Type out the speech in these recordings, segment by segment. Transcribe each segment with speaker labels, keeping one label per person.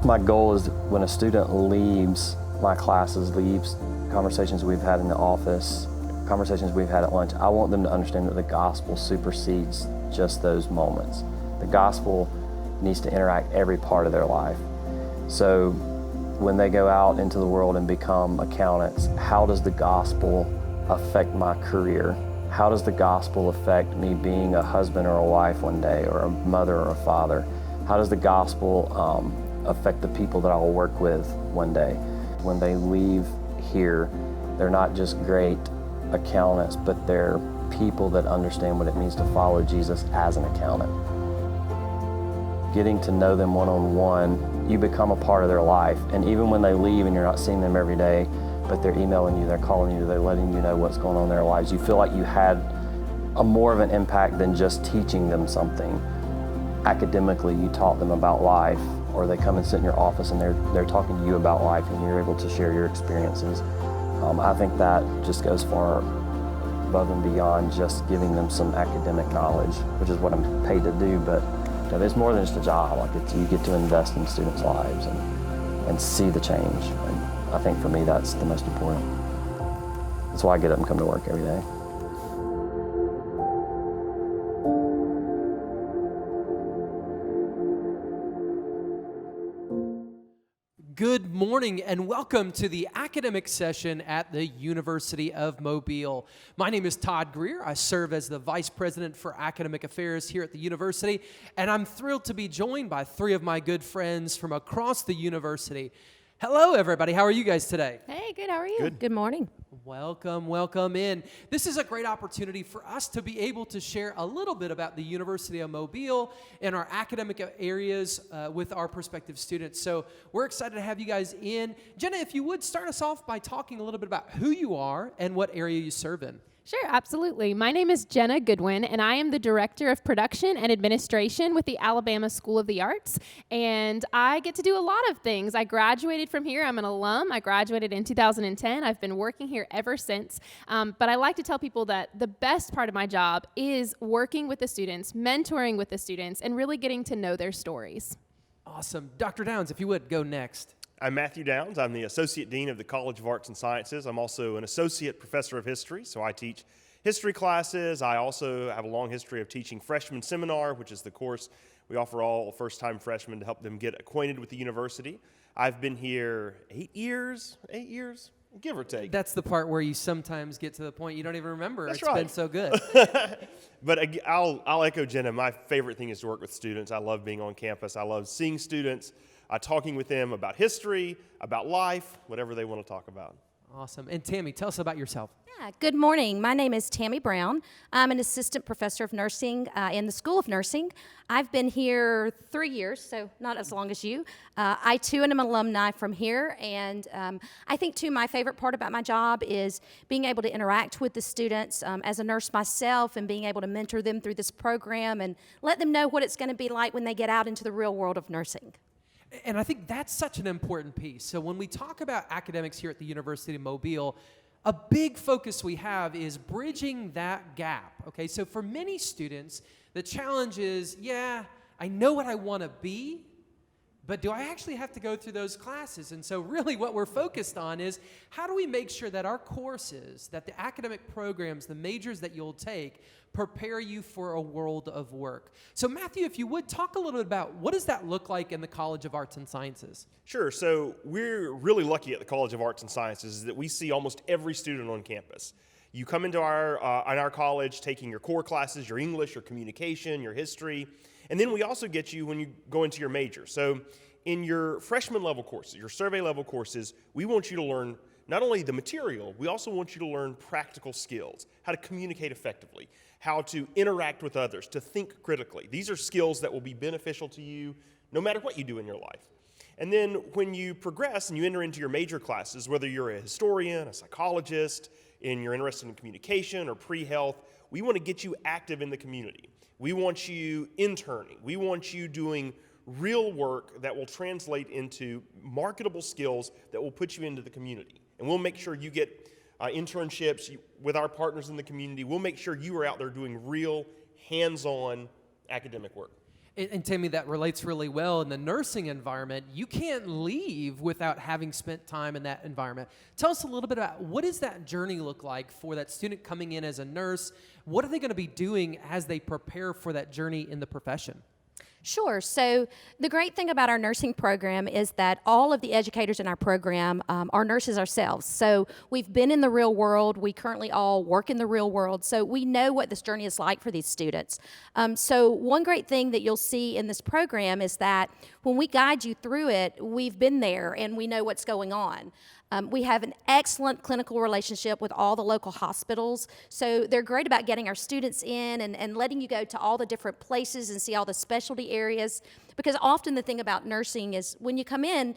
Speaker 1: My goal is when a student leaves my classes, leaves conversations we've had in the office, conversations we've had at lunch, I want them to understand that the gospel supersedes just those moments. The gospel needs to interact every part of their life. So when they go out into the world and become accountants, how does the gospel affect my career? How does the gospel affect me being a husband or a wife one day, or a mother or a father? How does the gospel affect the people that I'll work with one day? When they leave here, they're not just great accountants, but they're people that understand what it means to follow Jesus as an accountant. Getting to know them one-on-one, you become a part of their life. And even when they leave and you're not seeing them every day, but they're emailing you, they're calling you, they're letting you know what's going on in their lives, you feel like you had a more of an impact than just teaching them something. Academically, you taught them about life, or they come and sit in your office and they're talking to you about life, and you're able to share your experiences. I think that just goes far above and beyond just giving them some academic knowledge, which is what I'm paid to do, but it's more than just a job. Like you get to invest in students' lives and see the change. And I think for me, that's the most important. That's why I get up and come to work every day.
Speaker 2: Good morning and welcome to the academic session at the University of Mobile. My name is Todd Greer. I serve as the Vice President for Academic Affairs here at the university, and I'm thrilled to be joined by three of my good friends from across the university. Hello, everybody. How are you guys today?
Speaker 3: Hey, good. How are you?
Speaker 4: Good.
Speaker 3: Good morning.
Speaker 2: Welcome in. This is a great opportunity for us to be able to share a little bit about the University of Mobile and our academic areas with our prospective students. So we're excited to have you guys in. Jenna, if you would start us off by talking a little bit about who you are and what area you serve in.
Speaker 4: Sure, absolutely. My name is Jenna Goodwin, and I am the Director of Production and Administration with the Alabama School of the Arts, and I get to do a lot of things. I graduated from here. I'm an alum. I graduated in 2010. I've been working here ever since, but I like to tell people that the best part of my job is working with the students, mentoring with the students, and really getting to know their stories.
Speaker 2: Awesome. Dr. Downs, if you would, go next.
Speaker 5: I'm Matthew Downs. I'm the Associate Dean of the College of Arts and Sciences. I'm also an Associate Professor of History, so I teach history classes. I also have a long history of teaching Freshman Seminar, which is the course we offer all first-time freshmen to help them get acquainted with the university. I've been here 8 years, give or take.
Speaker 2: That's the part where you sometimes get to the point you don't even remember.
Speaker 5: That's
Speaker 2: It's
Speaker 5: right.
Speaker 2: been so good.
Speaker 5: But I'll echo Jenna. My favorite thing is to work with students. I love being on campus. I love seeing students, talking with them about history, about life, whatever they want to talk about.
Speaker 2: Awesome. And Tammy, tell us about yourself.
Speaker 3: Yeah, good morning. My name is Tammy Brown. I'm an Assistant Professor of Nursing in the School of Nursing. I've been here 3 years, so not as long as you. I, too, am an alumni from here, and I think, too, my favorite part about my job is being able to interact with the students as a nurse myself and being able to mentor them through this program and let them know what it's going to be like when they get out into the real world of nursing.
Speaker 2: And I think that's such an important piece. So when we talk about academics here at the University of Mobile, a big focus we have is bridging that gap, okay? So for many students, the challenge is, yeah, I know what I want to be, but do I actually have to go through those classes? And so really what we're focused on is how do we make sure that our courses, that the academic programs, the majors that you'll take, prepare you for a world of work. So Matthew, if you would, talk a little bit about what does that look like in the College of Arts and Sciences?
Speaker 5: Sure. So we're really lucky at the College of Arts and Sciences that we see almost every student on campus. You come into our college taking your core classes, your English, your communication, your history, and then we also get you when you go into your major. So in your freshman level courses, your survey level courses, we want you to learn not only the material, we also want you to learn practical skills, how to communicate effectively, how to interact with others, to think critically. These are skills that will be beneficial to you no matter what you do in your life. And then when you progress and you enter into your major classes, whether you're a historian, a psychologist, and you're interested in communication or pre-health, we want to get you active in the community. We want you interning. We want you doing real work that will translate into marketable skills that will put you into the community. And we'll make sure you get internships with our partners in the community. We'll make sure you are out there doing real, hands-on academic work.
Speaker 2: And Tammy, that relates really well in the nursing environment. You can't leave without having spent time in that environment. Tell us a little bit about what does that journey look like for that student coming in as a nurse? What are they going to be doing as they prepare for that journey in the profession?
Speaker 3: Sure. So the great thing about our nursing program is that all of the educators in our program are nurses ourselves. So we've been in the real world. We currently all work in the real world. So we know what this journey is like for these students. So one great thing that you'll see in this program is that when we guide you through it, we've been there and we know what's going on. We have an excellent clinical relationship with all the local hospitals, so they're great about getting our students in and letting you go to all the different places and see all the specialty areas, because often the thing about nursing is when you come in,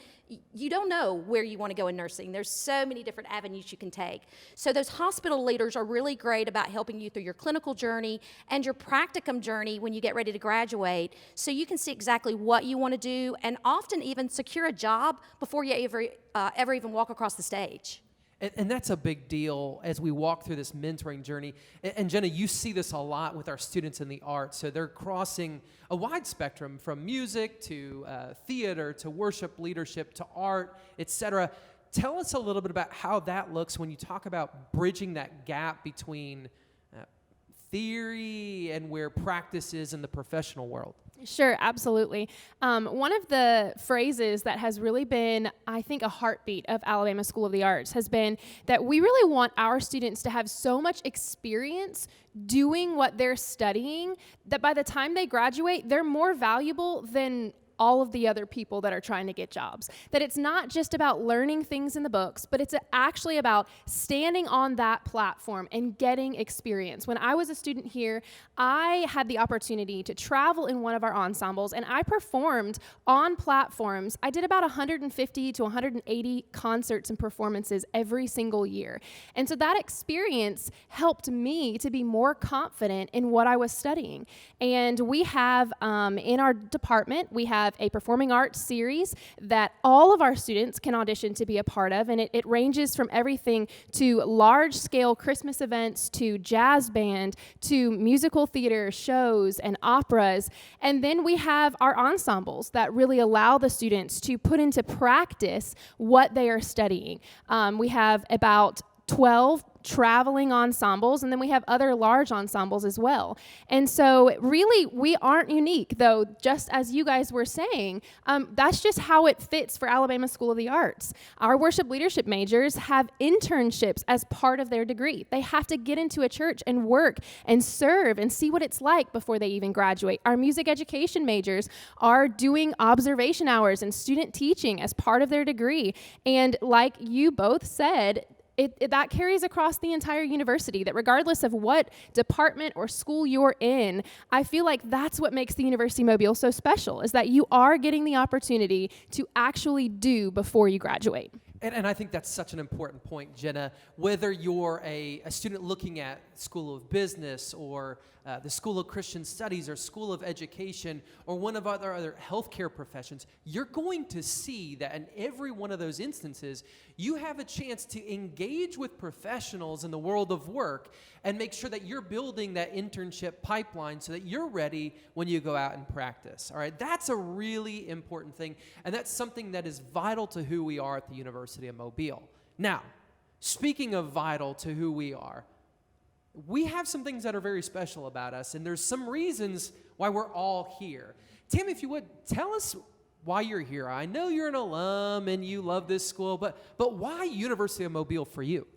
Speaker 3: you don't know where you want to go in nursing. There's so many different avenues you can take. So those hospital leaders are really great about helping you through your clinical journey and your practicum journey when you get ready to graduate, so you can see exactly what you want to do and often even secure a job before you ever even walk across the stage.
Speaker 2: And that's a big deal as we walk through this mentoring journey. And Jenna, you see this a lot with our students in the arts. So they're crossing a wide spectrum from music to theater to worship leadership to art, etc. Tell us a little bit about how that looks when you talk about bridging that gap between theory and where practice is in the professional world.
Speaker 4: Sure, absolutely. One of the phrases that has really been, I think, a heartbeat of Alabama School of the Arts has been that we really want our students to have so much experience doing what they're studying that by the time they graduate, they're more valuable than all of the other people that are trying to get jobs. That it's not just about learning things in the books, but it's actually about standing on that platform and getting experience. When I was a student here, I had the opportunity to travel in one of our ensembles, and I performed on platforms. I did about 150 to 180 concerts and performances every single year. And so that experience helped me to be more confident in what I was studying. And we have, in our department, we have a performing arts series that all of our students can audition to be a part of, and it ranges from everything to large-scale Christmas events to jazz band to musical theater shows and operas. And then we have our ensembles that really allow the students to put into practice what they are studying. We have about 12 traveling ensembles, and then we have other large ensembles as well. And so really, we aren't unique, though, just as you guys were saying, that's just how it fits for Alabama School of the Arts. Our worship leadership majors have internships as part of their degree. They have to get into a church and work and serve and see what it's like before they even graduate. Our music education majors are doing observation hours and student teaching as part of their degree. And like you both said, that carries across the entire university, that regardless of what department or school you're in, I feel like that's what makes the University of Mobile so special, is that you are getting the opportunity to actually do before you graduate.
Speaker 2: And I think that's such an important point, Jenna. Whether you're a student looking at School of Business or the School of Christian Studies or School of Education or one of other healthcare professions, you're going to see that in every one of those instances, you have a chance to engage with professionals in the world of work and make sure that you're building that internship pipeline so that you're ready when you go out and practice. All right, that's a really important thing, and that's something that is vital to who we are at the University of Mobile. Now, speaking of vital to who we are, we have some things that are very special about us, and there's some reasons why we're all here. Tim, if you would, tell us why you're here. I know you're an alum and you love this school, but why University of Mobile for you?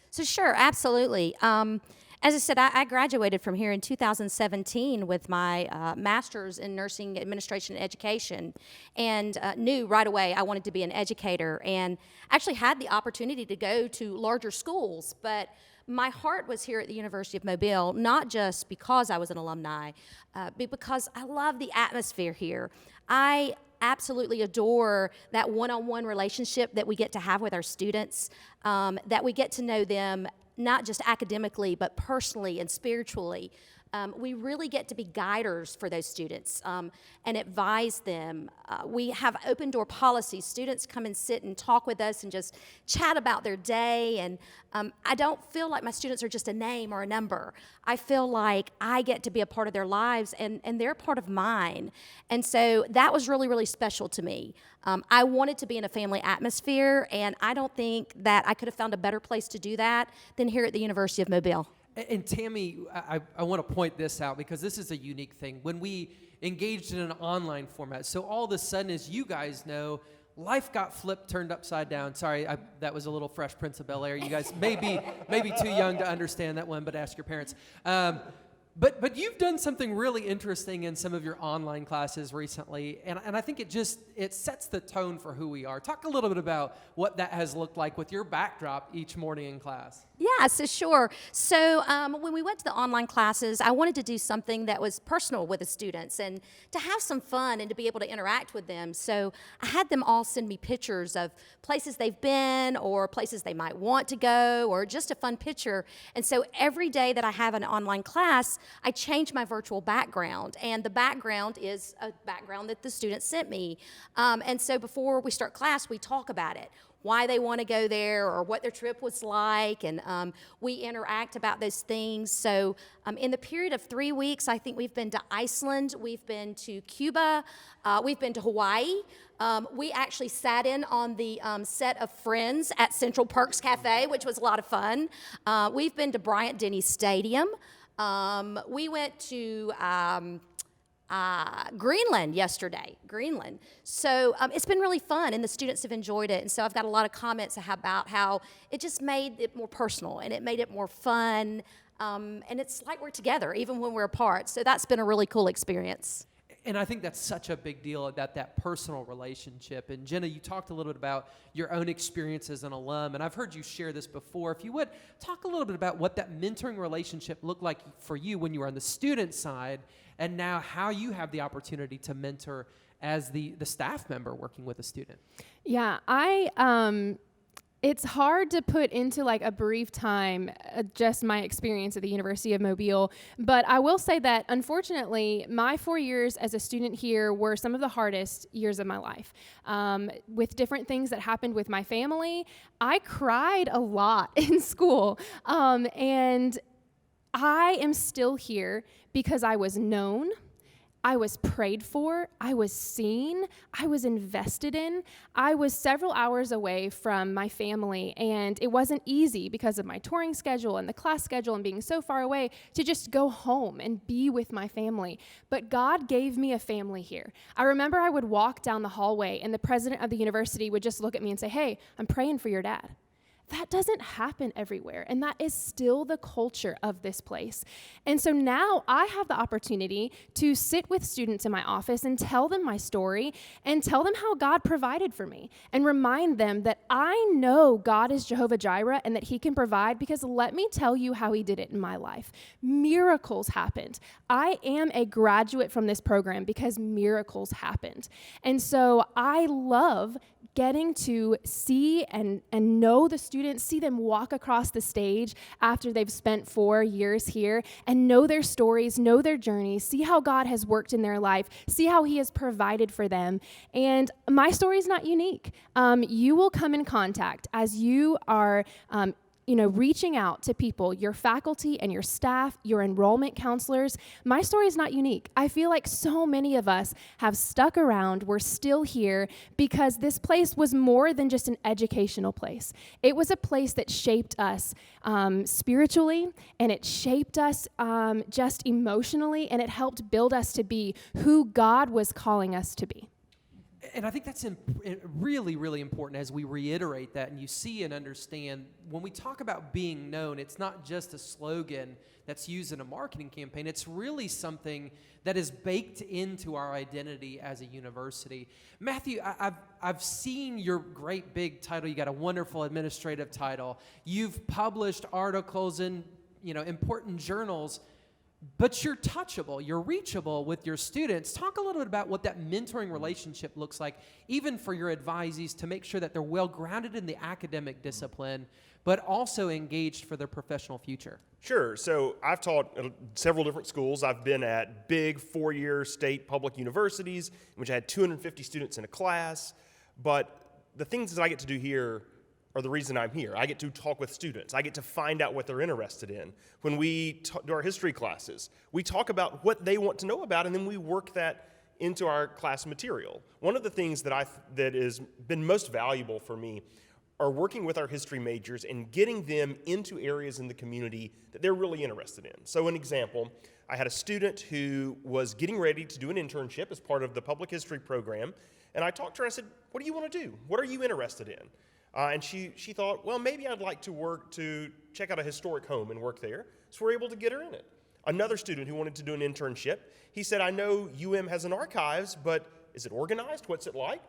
Speaker 3: So sure, absolutely. As I said, I graduated from here in 2017 with my master's in nursing administration and education, and knew right away I wanted to be an educator, and actually had the opportunity to go to larger schools, but my heart was here at the University of Mobile, not just because I was an alumni, but because I love the atmosphere here. I absolutely adore that one-on-one relationship that we get to have with our students, that we get to know them not just academically, but personally and spiritually. We really get to be guiders for those students and advise them. We have open door policies. Students come and sit and talk with us and just chat about their day. And I don't feel like my students are just a name or a number. I feel like I get to be a part of their lives, and they're part of mine. And so that was really, really special to me. I wanted to be in a family atmosphere, and I don't think that I could have found a better place to do that than here at the University of Mobile.
Speaker 2: And Tammy, I want to point this out because this is a unique thing. When we engaged in an online format, so all of a sudden, as you guys know, life got flipped, turned upside down. Sorry, that was a little Fresh Prince of Bel-Air. You guys may be too young to understand that one, but ask your parents. But you've done something really interesting in some of your online classes recently, and I think it sets the tone for who we are. Talk a little bit about what that has looked like with your backdrop each morning in class.
Speaker 3: Yeah, so sure. So when we went to the online classes, I wanted to do something that was personal with the students and to have some fun and to be able to interact with them. So I had them all send me pictures of places they've been or places they might want to go or just a fun picture. And so every day that I have an online class, I change my virtual background. And the background is a background that the students sent me. And so before we start class, we talk about it, why they want to go there or what their trip was like, and we interact about those things. So in the period of 3 weeks, I think we've been to Iceland, we've been to Cuba, we've been to Hawaii. We actually sat in on the set of Friends at Central Perks Cafe, which was a lot of fun. We've been to Bryant-Denny Stadium. We went to Greenland yesterday, Greenland. So it's been really fun, and the students have enjoyed it. And so I've got a lot of comments about how it just made it more personal, and it made it more fun. And it's like we're together, even when we're apart. So that's been a really cool experience.
Speaker 2: And I think that's such a big deal, that personal relationship. And Jenna, you talked a little bit about your own experience as an alum, and I've heard you share this before. If you would, talk a little bit about what that mentoring relationship looked like for you when you were on the student side, and now how you have the opportunity to mentor as the staff member working with a student.
Speaker 4: Yeah, it's hard to put into like a brief time just my experience at the University of Mobile, but I will say that unfortunately my 4 years as a student here were some of the hardest years of my life. With different things that happened with my family, I cried a lot in school, and I am still here because I was known, I was prayed for, I was seen, I was invested in. I was several hours away from my family, and it wasn't easy because of my touring schedule and the class schedule and being so far away to just go home and be with my family. But God gave me a family here. I remember I would walk down the hallway, and the president of the university would just look at me and say, "Hey, I'm praying for your dad." That doesn't happen everywhere, and that is still the culture of this place. And so now I have the opportunity to sit with students in my office and tell them my story and tell them how God provided for me and remind them that I know God is Jehovah Jireh and that he can provide, because let me tell you how he did it in my life. Miracles happened. I am a graduate from this program because miracles happened. And so I love getting to see and know the students, see them walk across the stage after they've spent 4 years here and know their stories, know their journeys, see how God has worked in their life, see how he has provided for them. And my story is not unique. You will come in contact as you are reaching out to people, your faculty and your staff, your enrollment counselors. My story is not unique. I feel like so many of us have stuck around. We're still here because this place was more than just an educational place. It was a place that shaped us spiritually, and it shaped us just emotionally, and it helped build us to be who God was calling us to be.
Speaker 2: And I think that's really, really important as we reiterate that, and you see and understand when we talk about being known, it's not just a slogan that's used in a marketing campaign. It's really something that is baked into our identity as a university. Matthew, I've seen your great big title. You got a wonderful administrative title. You've published articles in important journals. but you're touchable, you're reachable with your students. Talk a little bit about what that mentoring relationship looks like, even for your advisees, to make sure that they're well grounded in the academic discipline, but also engaged for their professional future.
Speaker 5: Sure. So I've taught at several different schools. I've been at big 4-year state public universities, in which I had 250 students in a class. But the things that I get to do here are the reason I'm here. I get to talk with students. I get to find out what they're interested in. When we do our history classes, we talk about what they want to know about, and then we work that into our class material. One of the things that has been most valuable for me are working with our history majors and getting them into areas in the community that they're really interested in. So an example, I had a student who was getting ready to do an internship as part of the public history program, and I talked to her and I said, what do you want to do? What are you interested in? And she thought, well, maybe I'd like to check out a historic home and work there. So we're able to get her in it. Another student who wanted to do an internship, he said, I know UM has an archives, but is it organized? What's it like?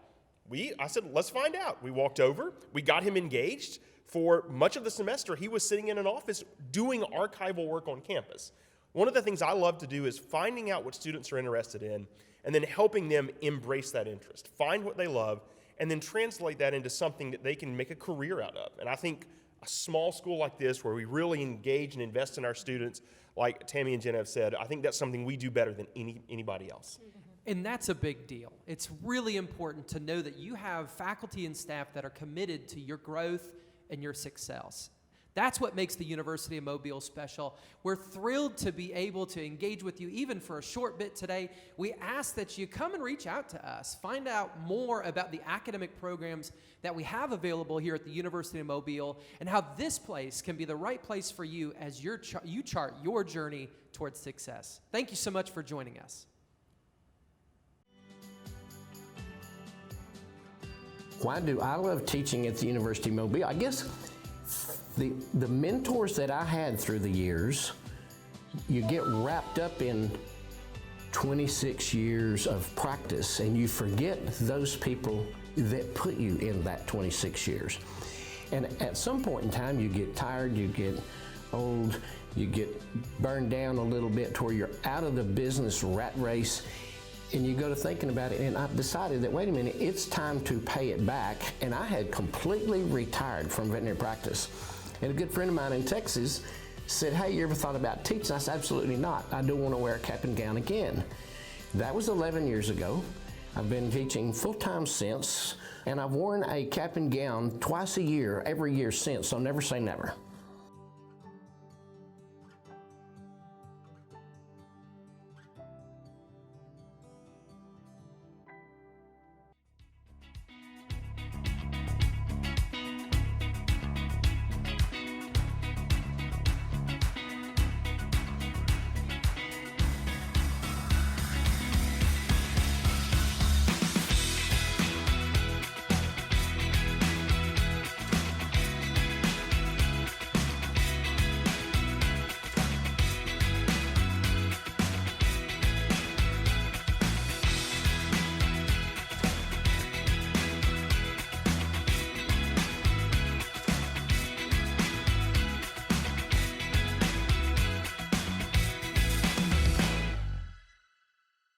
Speaker 5: I said, let's find out. We walked over, we got him engaged. For much of the semester, he was sitting in an office doing archival work on campus. One of the things I love to do is finding out what students are interested in and then helping them embrace that interest, find what they love, and then translate that into something that they can make a career out of. And I think a small school like this, where we really engage and invest in our students, like Tammy and Jenna have said, I think that's something we do better than anybody else.
Speaker 2: And that's a big deal. It's really important to know that you have faculty and staff that are committed to your growth and your success. That's what makes the University of Mobile special. We're thrilled to be able to engage with you even for a short bit today. We ask that you come and reach out to us, find out more about the academic programs that we have available here at the University of Mobile, and how this place can be the right place for you as you chart your journey towards success. Thank you so much for joining us.
Speaker 6: Why do I love teaching at the University of Mobile? I guess the mentors that I had through the years, you get wrapped up in 26 years of practice and you forget those people that put you in that 26 years. And at some point in time, you get tired, you get old, you get burned down a little bit to where you're out of the business rat race. And you go to thinking about it, and I've decided that, wait a minute, it's time to pay it back. And I had completely retired from veterinary practice. And a good friend of mine in Texas said, hey, you ever thought about teaching? I said, absolutely not. I don't want to wear a cap and gown again. That was 11 years ago. I've been teaching full-time since, and I've worn a cap and gown twice a year, every year since, so never say never.